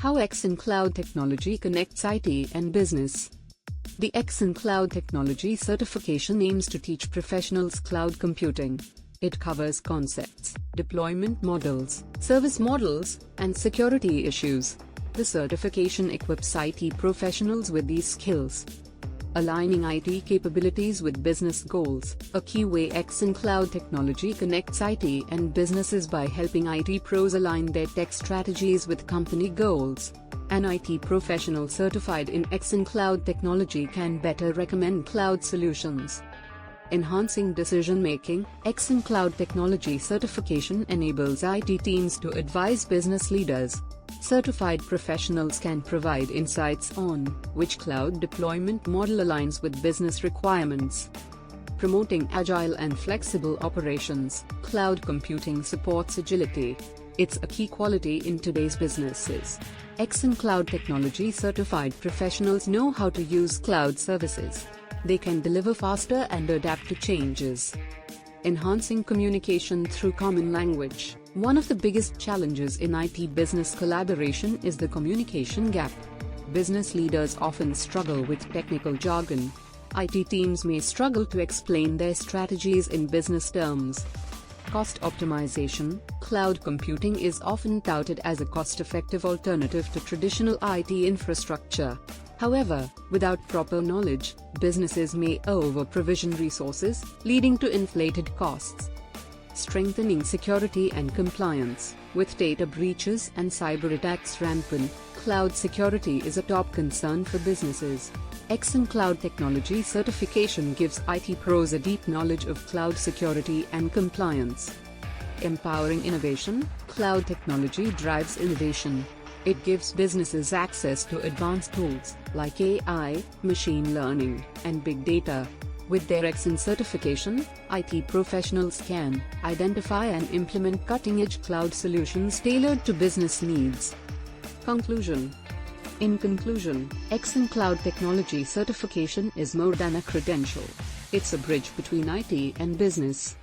How XN Cloud Technology Connects IT and Business. The XN Cloud Technology certification aims to teach professionals cloud computing. It covers concepts, deployment models, service models, and security issues. The certification equips IT professionals with these skills. Aligning IT capabilities with business goals. A key way XN Cloud Technology connects IT and businesses by helping IT pros align their tech strategies with company goals. An IT professional certified in XN Cloud Technology can better recommend cloud solutions. Enhancing decision-making. XN Cloud Technology certification enables IT teams to advise business leaders. Certified professionals can provide insights on which cloud deployment model aligns with business requirements. Promoting agile and flexible operations. Cloud computing supports agility. It's a key quality in today's businesses. XN Cloud Technology certified professionals know how to use cloud services. They can deliver faster and adapt to changes. Enhancing communication through common language. One of the biggest challenges in IT business collaboration is the communication gap. Business leaders often struggle with technical jargon. IT teams may struggle to explain their strategies in business terms. Cost optimization. Cloud computing is often touted as a cost-effective alternative to traditional IT infrastructure. However, without proper knowledge, businesses may over-provision resources, leading to inflated costs. Strengthening security and compliance. With data breaches and cyber attacks rampant, cloud security is a top concern for businesses. XN Cloud Technology certification gives IT pros a deep knowledge of cloud security and compliance. Empowering innovation. Cloud technology drives innovation. It gives businesses access to advanced tools like AI, machine learning, and big data. With their XN certification, IT professionals can identify and implement cutting-edge cloud solutions tailored to business needs. Conclusion. In conclusion, XN Cloud Technology certification is more than a credential. It's a bridge between IT and business.